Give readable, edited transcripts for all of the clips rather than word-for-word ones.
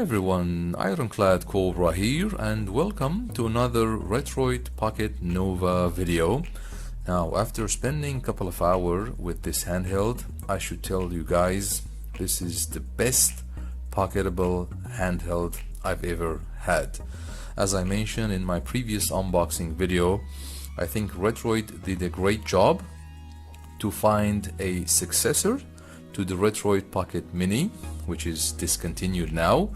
everyone, Ironclad Cobra here, and welcome to another Retroid Pocket Nova video. Now, after spending a couple of hours with this handheld, I should tell you guys this is the best pocketable handheld I've ever had. As I mentioned in my previous unboxing video, I think Retroid did a great job to find a successor to the Retroid Pocket Mini, which is discontinued now,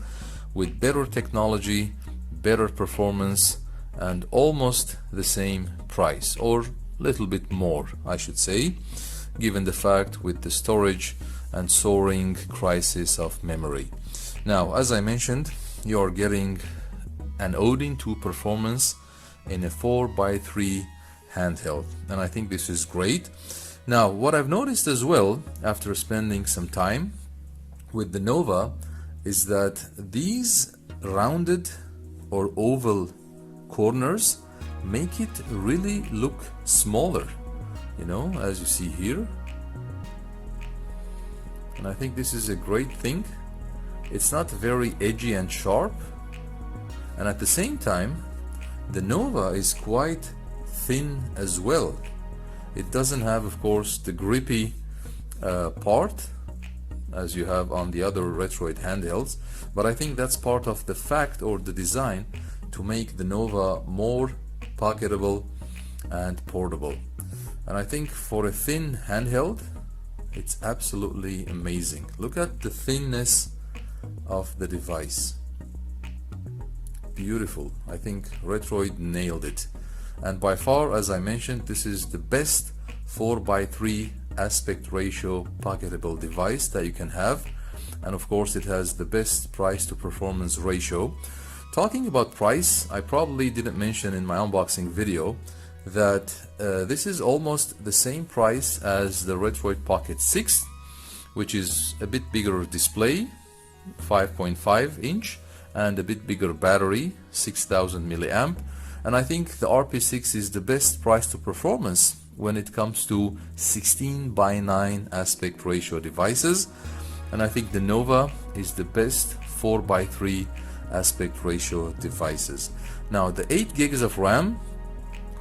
with better technology, better performance, and almost the same price, or a little bit more, I should say, given the fact with the storage and soaring crisis of memory. Now, as I mentioned, you are getting an ode to performance in a 4x3 handheld, and I think this is great. Now, what I've noticed as well after spending some time with the Nova is that these rounded or oval corners make it really look smaller, you know, as you see here. And I think this is a great thing. It's not very edgy and sharp, and at the same time the Nova is quite thin as well. It doesn't have, of course, the grippy part as you have on the other Retroid handhelds, but I think that's part of the fact or the design to make the Nova more pocketable and portable. And I think for a thin handheld, it's absolutely amazing. Look at the thinness of the device. Beautiful. I think Retroid nailed it. And by far, as I mentioned, this is the best 4x3 aspect ratio pocketable device that you can have, and of course it has the best price to performance ratio. Talking about price, I probably didn't mention in my unboxing video that this is almost the same price as the Retroid Pocket 6, which is a bit bigger display, 5.5 inch, and a bit bigger battery, 6000 milliamp. And I think the RP6 is the best price to performance when it comes to 16:9 aspect ratio devices. And I think the Nova is the best 4x3 aspect ratio devices. Now, the 8 gigs of RAM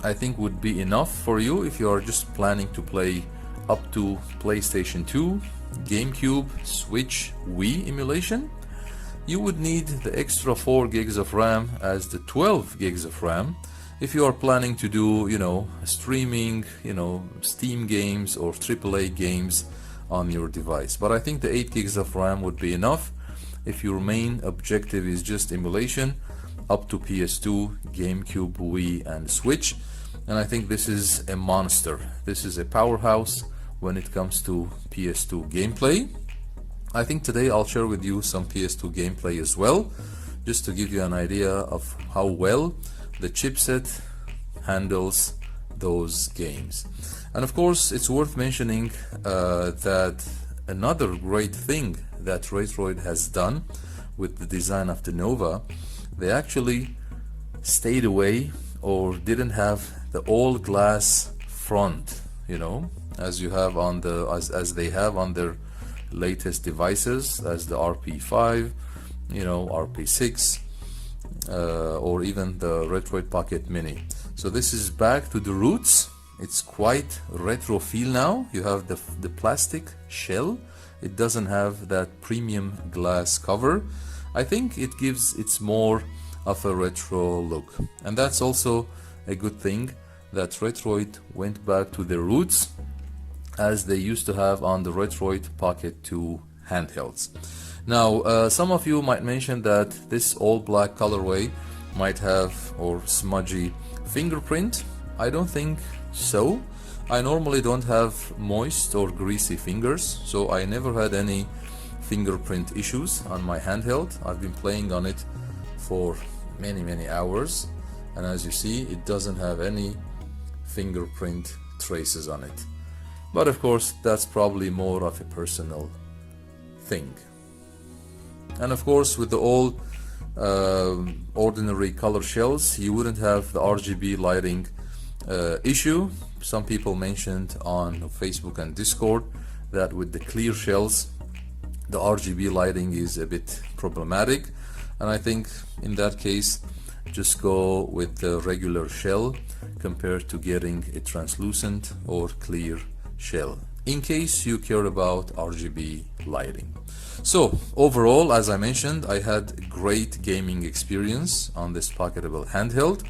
I think would be enough for you if you are just planning to play up to PlayStation 2, GameCube, Switch, Wii emulation. You would need the extra 4 gigs of RAM as the 12 gigs of RAM if you are planning to do, you know, streaming, you know, Steam games or AAA games on your device. But I think the 8 gigs of RAM would be enough if your main objective is just emulation up to PS2, GameCube, Wii, and Switch. And I think this is a monster. This is a powerhouse when it comes to PS2 gameplay. I think today I'll share with you some PS2 gameplay as well, just to give you an idea of how well the chipset handles those games. And of course, it's worth mentioning that another great thing that Retroid has done with the design of the Nova, they actually stayed away or didn't have the all glass front, you know, as you have on the as they have on their latest devices, as the RP5, you know, RP6, or even the Retroid Pocket Mini. So this is back to the roots. It's quite retro feel now. You have the plastic shell. It doesn't have that premium glass cover. I think it gives it's more of a retro look, and that's also a good thing that Retroid went back to their roots as they used to have on the Retroid Pocket 2 handhelds. Now, some of you might mention that this all black colorway might have or smudgy fingerprint. I don't think so. I normally don't have moist or greasy fingers, so I never had any fingerprint issues on my handheld. I've been playing on it for many hours, and as you see, it doesn't have any fingerprint traces on it. But of course, that's probably more of a personal thing. And of course, with the old ordinary color shells, you wouldn't have the RGB lighting issue. Some people mentioned on Facebook and Discord that with the clear shells, the RGB lighting is a bit problematic. And I think in that case, just go with the regular shell compared to getting a translucent or clear shell, in case you care about RGB lighting. So overall, as I mentioned, I had great gaming experience on this pocketable handheld.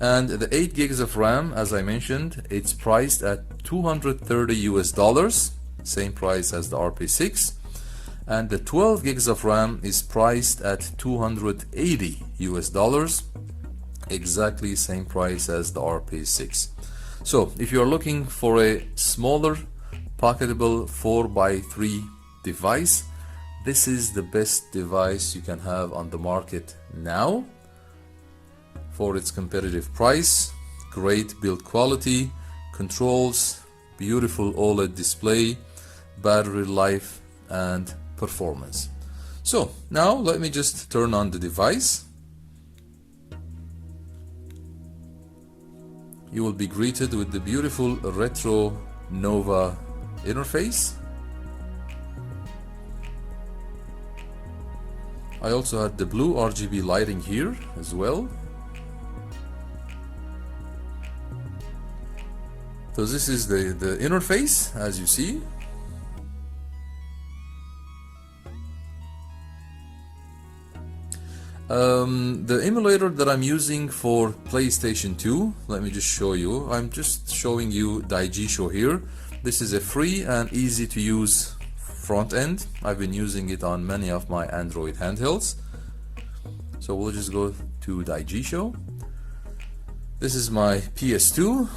And the 8 gigs of RAM, as I mentioned, it's priced at $230 US, same price as the RP6. And the 12 gigs of RAM is priced at $280 US, exactly same price as the RP6. So if you're looking for a smaller pocketable 4x3 device, this is the best device you can have on the market now for its competitive price, great build quality, controls, beautiful OLED display, battery life, and performance. So now let me just turn on the device. You will be greeted with the beautiful retro Nova interface. I also had the blue RGB lighting here as well. So this is the interface, as you see. The emulator that I'm using for PlayStation 2, let me just show you. I'm just showing you Daijisho here. This is a free and easy to use front end. I've been using it on many of my Android handhelds. So we'll just go to Daijisho. This is my PS2.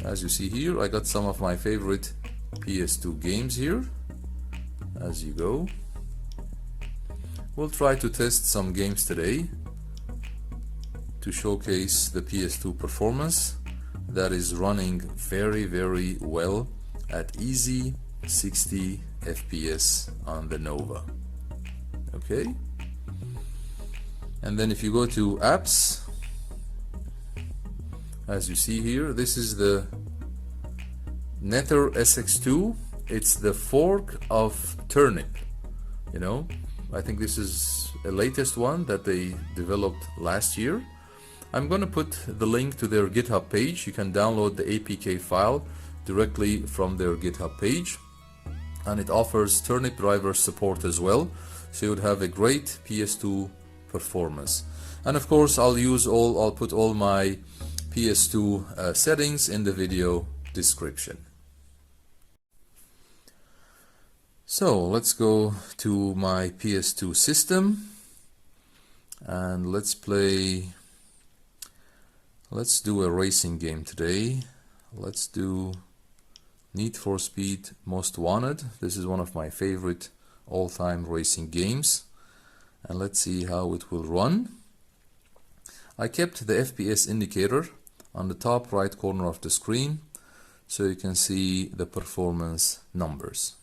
As you see here, I got some of my favorite PS2 games here. As you go. We'll try to test some games today to showcase the PS2 performance that is running very well at easy 60 FPS on the Nova. Okay, and then if you go to apps, as you see here, this is the Nether SX2. It's the fork of Turnip, you know. I think this is a latest one that they developed last year. I'm gonna put the link to their GitHub page. You can download the APK file directly from their GitHub page, and it offers Turnip driver support as well, so you would have a great PS2 performance. And of course, I'll put all my PS2 settings in the video description. So let's go to my PS2 system and let's do a racing game today. Let's do Need for Speed Most Wanted. This is one of my favorite all-time racing games, and let's see how it will run. I kept the FPS indicator on the top right corner of the screen so you can see the performance numbers.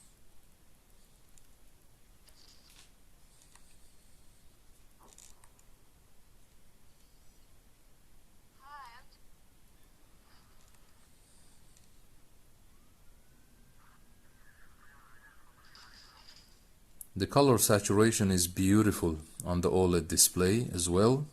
The color saturation is beautiful on the OLED display as well.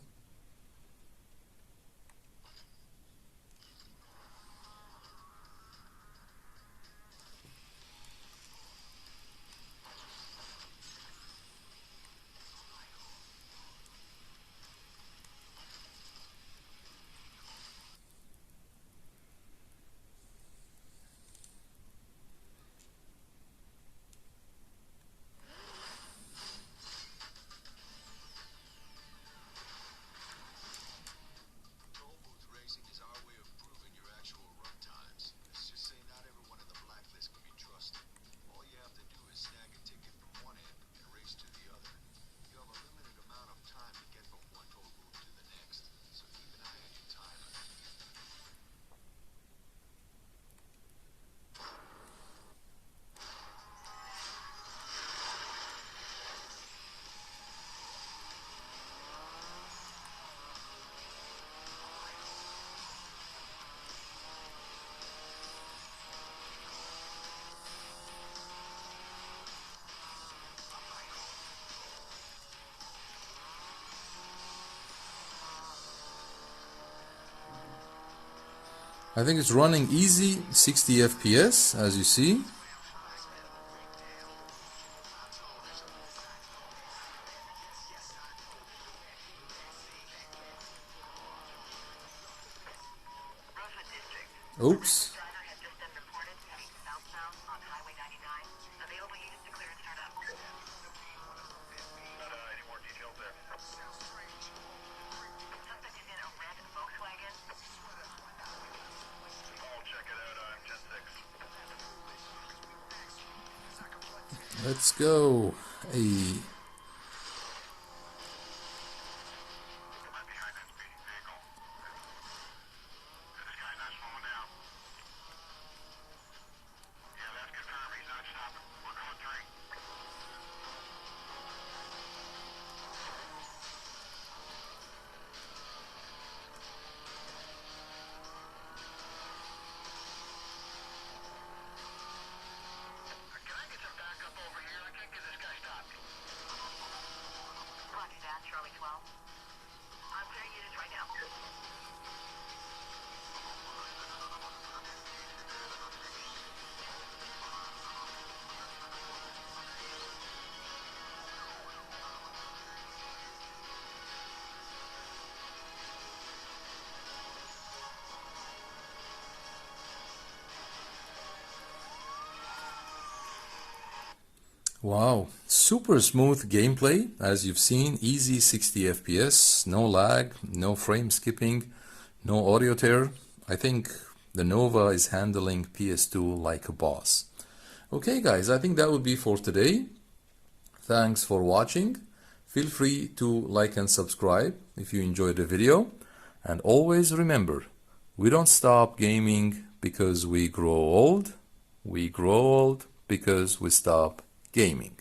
I think it's running easy 60 FPS as you see. Oops. Let's go. Hey. Wow, super smooth gameplay as you've seen, easy 60 FPS, no lag, no frame skipping, no audio tear. I think the Nova is handling PS2 like a boss. Okay guys, I think that would be for today. Thanks for watching. Feel free to like and subscribe if you enjoyed the video. And always remember, we don't stop gaming because we grow old. We grow old because we stop gaming.